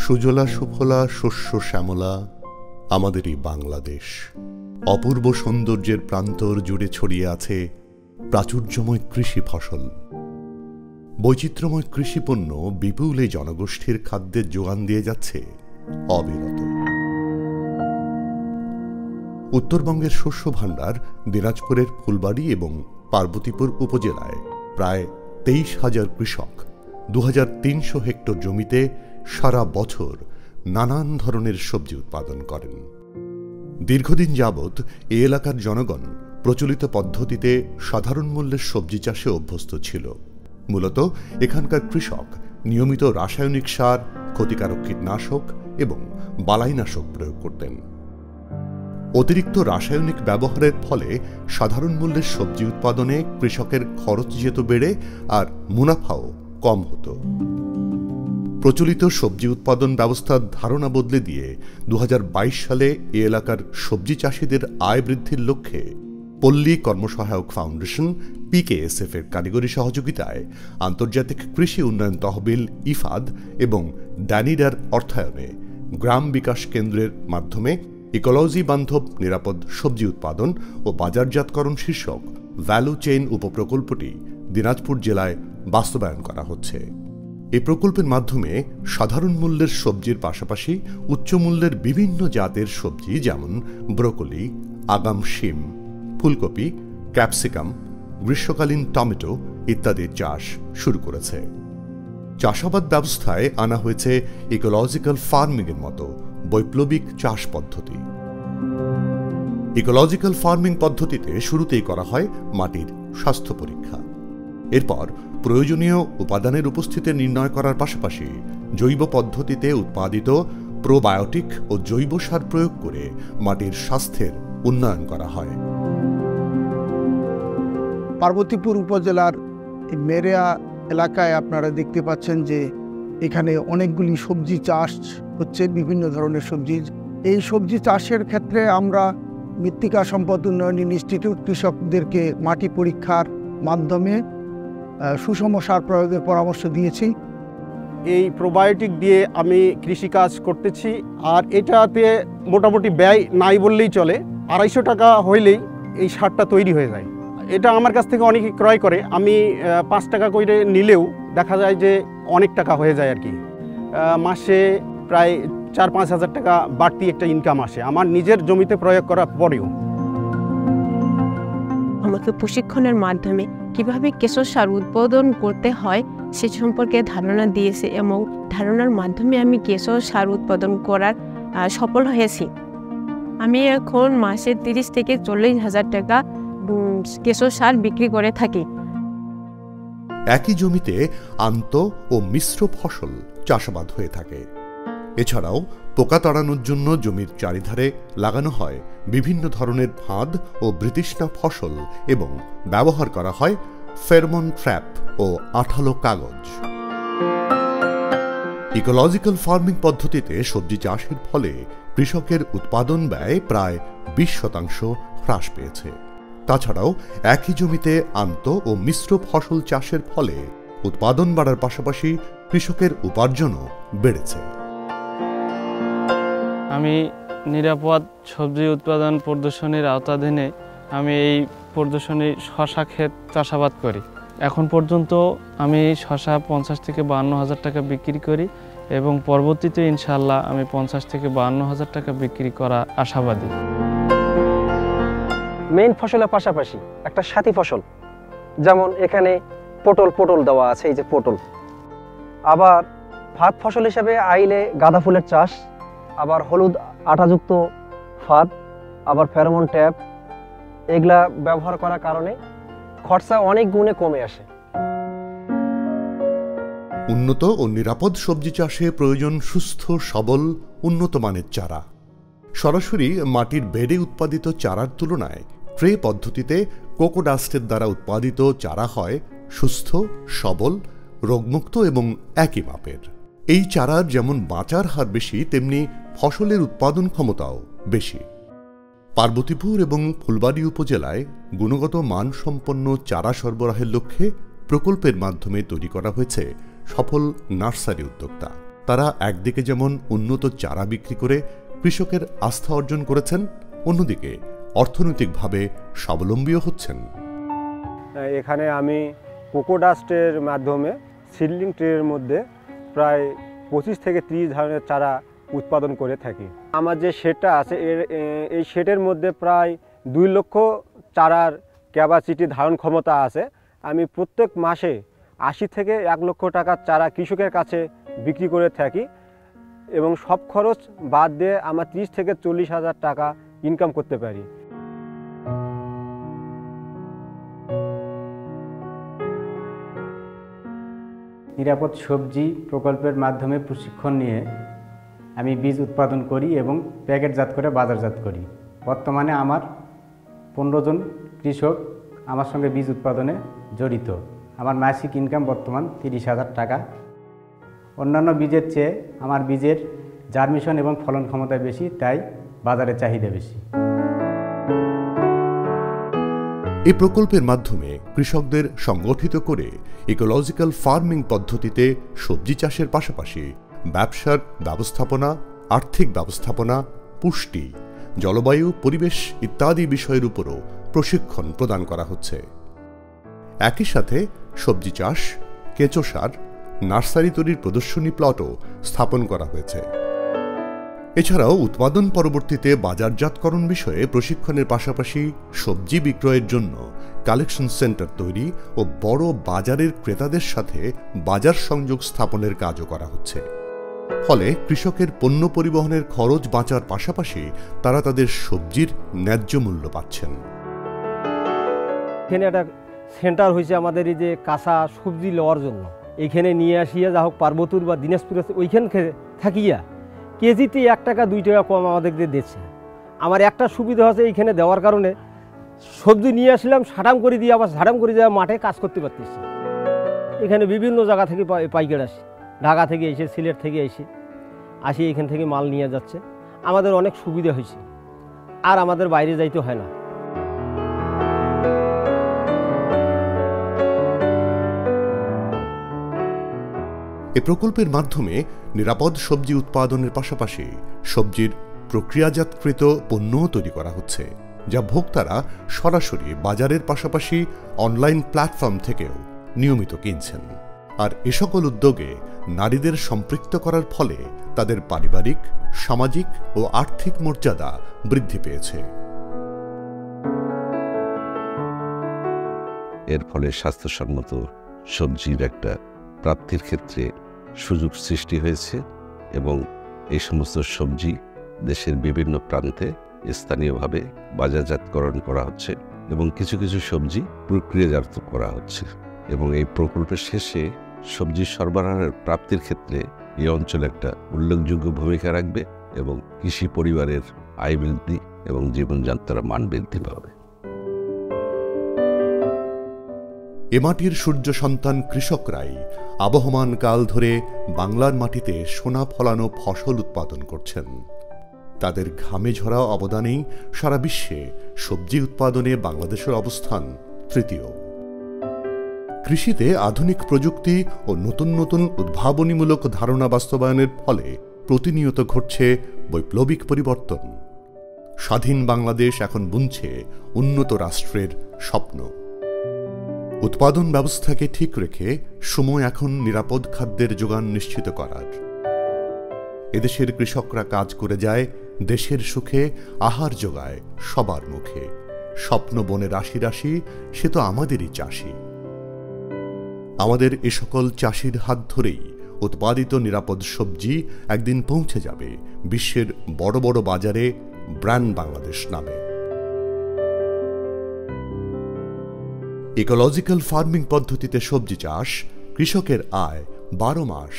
সুজলা সুফলা শস্য শ্যামলা আমাদের এই বাংলাদেশ। অপূর্ব সৌন্দর্যের প্রান্তর জুড়ে ছড়িয়ে আছে প্রাচুর্যময় কৃষি ফসল। বৈচিত্র্যময় কৃষিপণ্য বিপুল এই জনগোষ্ঠীর খাদ্যের যোগান দিয়ে যাচ্ছে অবিরত। উত্তরবঙ্গের শস্য ভাণ্ডার দিনাজপুরের ফুলবাড়ী এবং পার্বতীপুর উপজেলায় প্রায় 23,000 কৃষক 2,300 হেক্টর জমিতে সারা বছর নানান ধরনের সবজি উৎপাদন করেন। দীর্ঘদিন যাবৎ এই এলাকার জনগণ প্রচলিত পদ্ধতিতে সাধারণ মূল্যের সবজি চাষে অভ্যস্ত ছিল। মূলত এখানকার কৃষক নিয়মিত রাসায়নিক সার, ক্ষতিকারক কীটনাশক এবং বালাইনাশক প্রয়োগ করতেন। অতিরিক্ত রাসায়নিক ব্যবহারের ফলে সাধারণ মূল্যের সবজি উৎপাদনে কৃষকের খরচ যেত বেড়ে আর মুনাফাও কম হতো। প্রচলিত সবজি উৎপাদন ব্যবস্থার ধারণা বদলে দিয়ে 2022 সালে এ এলাকার সবজি চাষিদের আয় বৃদ্ধির লক্ষ্যে পল্লী কর্মসহায়ক ফাউন্ডেশন PKSF এর কারিগরি সহযোগিতায় আন্তর্জাতিক কৃষি উন্নয়ন তহবিল ইফাদ এবং ড্যানিডার অর্থায়নে গ্রাম বিকাশ কেন্দ্রের মাধ্যমে ইকোলজি বান্ধব নিরাপদ সবজি উৎপাদন ও বাজারজাতকরণ শীর্ষক ভ্যালু চেইন উপপ্রকল্পটি দিনাজপুর জেলায় বাস্তবায়ন করা হচ্ছে। এই প্রকল্পের মাধ্যমে সাধারণ মূল্যের সবজির পাশাপাশি উচ্চ মূল্যের বিভিন্ন জাতের সবজি যেমন ব্রোকলি, আগাম শিম, ফুলকপি, ক্যাপসিকাম, গ্রীষ্মকালীন টমেটো ইত্যাদির চাষ শুরু করেছে। চাষাবাদ ব্যবস্থায় আনা হয়েছে ইকোলজিক্যাল ফার্মিংয়ের মতো বৈপ্লবিক চাষ পদ্ধতি। ইকোলজিক্যাল ফার্মিং পদ্ধতিতে শুরুতেই করা হয় মাটির স্বাস্থ্য পরীক্ষা। এরপর প্রয়োজনীয় উপাদানের উপস্থিতি নির্ণয় করার পাশাপাশি জৈব পদ্ধতিতে উৎপাদিত প্রোবায়োটিক ও জৈব সার প্রয়োগ করে মাটির স্বাস্থ্যের উন্নয়ন করা হয়। পার্বতীপুর উপজেলার মেরিয়া এলাকায় আপনারা দেখতে পাচ্ছেন যে এখানে অনেকগুলি সবজি চাষ হচ্ছে, বিভিন্ন ধরনের সবজি। এই সবজি চাষের ক্ষেত্রে আমরা মৃত্তিকা সম্পদ উন্নয়ন ইনস্টিটিউট কৃষকদেরকে মাটি পরীক্ষার মাধ্যমে সুষম সার প্রয়োগের পরামর্শ দিয়েছি। এই প্রোবায়োটিক দিয়ে আমি কৃষিকাজ করতেছি, আর এটাতে মোটামুটি ব্যয় নাই বললেই চলে। 250 টাকা হইলেই এই সারটা তৈরি হয়ে যায়। এটা আমার কাছ থেকে অনেকে ক্রয় করে, আমি 5 টাকা করে নিলেও দেখা যায় যে অনেক টাকা হয়ে যায় আর কি। মাসে প্রায় 4-5 হাজার টাকা বাড়তি একটা ইনকাম আসে আমার নিজের জমিতে প্রয়োগ করার পরেও। আমাকে প্রশিক্ষণের মাধ্যমে কিভাবে কেঁচো সার উৎপাদন করতে হয় সে সম্পর্কে ধারণা দিয়েছে এবং ধারণার মাধ্যমে আমি কেঁচো সার উৎপাদন করার সফল হয়েছি। আমি এখন মাসে 30 থেকে 40 হাজার টাকা কেঁচো সার বিক্রি করে থাকি। একই জমিতে আন্ত ও মিশ্র ফসল চাষাবাদ হয়ে থাকে। এছাড়াও পোকা তাড়ানোর জন্য জমির চারিধারে লাগানো হয় বিভিন্ন ধরনের ফাঁদ ও বৃতৃষ্ণা ফসল এবং ব্যবহার করা হয় ফেরোমন ট্র্যাপ ও আঠালো কাগজ। ইকোলজিক্যাল ফার্মিং পদ্ধতিতে সবজি চাষের ফলে কৃষকের উৎপাদন ব্যয় প্রায় 20% হ্রাস পেয়েছে। তাছাড়াও একই জমিতে আন্ত ও মিশ্র ফসল চাষের ফলে উৎপাদন বাড়ার পাশাপাশি কৃষকের উপার্জনও বেড়েছে। আমি নিরাপদ সবজি উৎপাদন প্রদর্শনীর আওতাধীনে আমি এই প্রদর্শনী শশা ক্ষেত চাষাবাদ করি। এখন পর্যন্ত আমি শশা 50 থেকে 52 হাজার টাকা বিক্রি করি এবং পরবর্তীতে ইনশাআল্লাহ আমি 50 থেকে 52 হাজার টাকা বিক্রি করা আশাবাদী। মেইন ফসলের পাশাপাশি একটা সাথী ফসল, যেমন এখানে পটল দেওয়া আছে, এই যে পটল। আবার ফাঁদ ফসল হিসেবে আইলে গাঁদা ফুলের চাষ, আবার হলুদ আঠাযুক্ত ফাঁদ, আবার ফেরোমন ট্যাপ, এগুলা ব্যবহার করার কারণে খরচা অনেক গুণে কমে আসে। উন্নত ও নিরাপদ সবজি চাষে প্রয়োজন সুস্থ সবল উন্নত মানের চারা। সরাসরি মাটির বেডে উৎপাদিত চারার তুলনায় ট্রে পদ্ধতিতে কোকোডাস্টের দ্বারা উৎপাদিত চারা হয় সুস্থ, সবল, রোগমুক্ত এবং একই মাপের। এই চারার যেমন বাঁচার হার বেশি, তেমনি ফসলের উৎপাদন ক্ষমতাও বেশি। পার্বতীপুর এবং ফুলবাড়ী উপজেলায় গুণগত মানসম্পন্ন চারা সরবরাহের লক্ষ্যে প্রকল্পের মাধ্যমে তৈরি করা হয়েছে সফল নার্সারি উদ্যোক্তা। তারা একদিকে যেমন উন্নত চারা বিক্রি করে কৃষকের আস্থা অর্জন করেছেন, অন্যদিকে অর্থনৈতিকভাবে স্বাবলম্বীও হচ্ছেন। এখানে আমি কোকোডাস্টের মাধ্যমে সিডলিং ট্রের মধ্যে প্রায় 25 থেকে 30 ধরনের চারা উৎপাদন করে থাকি। আমার যে শেডটা আছে এই শেডের মধ্যে প্রায় 2 লক্ষ চারার ক্যাপাসিটি ধারণ ক্ষমতা আছে। আমি প্রত্যেক মাসে 80 থেকে 1 লক্ষ টাকার চারা কৃষকের কাছে বিক্রি করে থাকি এবং সব খরচ বাদ দিয়ে আমার 30 থেকে 40 হাজার টাকা ইনকাম করতে পারি। নিরাপদ সবজি প্রকল্পের মাধ্যমে প্রশিক্ষণ নিয়ে আমি বীজ উৎপাদন করি এবং প্যাকেটজাত করে বাজারজাত করি। বর্তমানে আমার 15 জন কৃষক আমার সঙ্গে বীজ উৎপাদনে জড়িত। আমার মাসিক ইনকাম বর্তমান 30,000 টাকা। অন্যান্য বীজের চেয়ে আমার বীজের জার্মিশন এবং ফলন ক্ষমতা বেশি, তাই বাজারে চাহিদা বেশি। এই প্রকল্পের মাধ্যমে কৃষকদের সংগঠিত করে ইকোলজিক্যাল ফার্মিং পদ্ধতিতে সবজি চাষের পাশাপাশি ব্যবসার ব্যবস্থাপনা, আর্থিক ব্যবস্থাপনা, পুষ্টি, জলবায়ু, পরিবেশ ইত্যাদি বিষয়ের উপরও প্রশিক্ষণ প্রদান করা হচ্ছে। একই সাথে সবজি চাষ, কেঁচো সার, নার্সারি তৈরির প্রদর্শনী প্লটও স্থাপন করা হয়েছে। এছাড়াও উৎপাদন পরবর্তীতে বাজারজাতকরণ বিষয়ে প্রশিক্ষণের পাশাপাশি সবজি বিক্রয়ের জন্য কালেকশন সেন্টার তৈরি ও বড় বাজারের ক্রেতাদের সাথে বাজার সংযোগ স্থাপনের কাজও করা হচ্ছে। ফলে কৃষকের পণ্য পরিবহনের খরচ বাঁচার পাশাপাশি তারা তাদের সবজির ন্যায্য মূল্য পাচ্ছেন। এখানে একটা সেন্টার হয়েছে আমাদের এই যে কাঁচা সবজি লওয়ার জন্য। এইখানে নিয়ে আসিয়া যা হোক পার্বতীপুর বা দিনাজপুর ওইখান থাকিয়া কেজিতে 1 টাকা 2 টাকা কম আমাদেরকে দিচ্ছে। আমার একটা সুবিধা আছে এইখানে দেওয়ার কারণে সবজি নিয়ে আসলাম, সাটাম করে দিয়ে আবার ঝাড়াম করে দিয়ে মাঠে কাজ করতে পারতেছি। এখানে বিভিন্ন জায়গা থেকে পাইকার আসে, ঢাকা থেকে এসে, সিলেট থেকে আসি এখান থেকে মাল নিয়ে যাচ্ছে। আমাদের অনেক সুবিধা হয়েছে, আর আমাদের বাইরে যাইতে হয় না। এ প্রকল্পের মাধ্যমে নিরাপদ সবজি উৎপাদনের পাশাপাশি সবজির প্রক্রিয়াজাতকৃত পণ্যও তৈরি করা হচ্ছে, যা ভোক্তারা সরাসরি বাজারের পাশাপাশি অনলাইন প্ল্যাটফর্ম থেকেও নিয়মিত কিনছেন। আর এ সকল উদ্যোগে নারীদের সম্পৃক্ত করার ফলে তাদের পারিবারিক, সামাজিক ও আর্থিক মর্যাদা বৃদ্ধি পেয়েছে। এর ফলে স্বাস্থ্যসম্মত সবজির একটা প্রাপ্তির ক্ষেত্রে সুযোগ সৃষ্টি হয়েছে এবং এই সমস্ত সবজি দেশের বিভিন্ন প্রান্তে স্থানীয়ভাবে বাজারজাতকরণ করা হচ্ছে এবং কিছু কিছু সবজি প্রক্রিয়াজাত করা হচ্ছে এবং এই প্রকল্পের শেষে সবজি সরবরাহের প্রাপ্তির ক্ষেত্রে এই অঞ্চলে একটা উল্লেখযোগ্য ভূমিকা রাখবে এবং কৃষি পরিবারের আয় বৃদ্ধি এবং জীবনযাত্রার মান বৃদ্ধি পাবে। এ মাটির সূর্য সন্তান কৃষকরাই আবহমান কাল ধরে বাংলার মাটিতে সোনা ফলানো ফসল উৎপাদন করছেন। তাদের ঘামে ঝরা অবদানেই সারা বিশ্বে সবজি উৎপাদনে বাংলাদেশের অবস্থান তৃতীয়। কৃষিতে আধুনিক প্রযুক্তি ও নতুন নতুন উদ্ভাবনীমূলক ধারণা বাস্তবায়নের ফলে প্রতিনিয়ত ঘটছে বৈপ্লবিক পরিবর্তন। স্বাধীন বাংলাদেশ এখন বুনছে উন্নত রাষ্ট্রের স্বপ্ন। উৎপাদন ব্যবস্থাকে ঠিক রেখে সময় এখন নিরাপদ খাদ্যের যোগান নিশ্চিত করার। এদেশের কৃষকরা কাজ করে যায় দেশের সুখে, আহার যোগায় সবার মুখে। স্বপ্ন বনে রাশি রাশি, সে তো আমাদেরই চাষি। আমাদের এ সকল চাষির হাত ধরেই উৎপাদিত নিরাপদ সবজি একদিন পৌঁছে যাবে বিশ্বের বড় বড় বাজারে ব্র্যান্ড বাংলাদেশ নামে। ইকোলজিক্যাল ফার্মিং পদ্ধতিতে সবজি চাষ, কৃষকের আয় 12 মাস।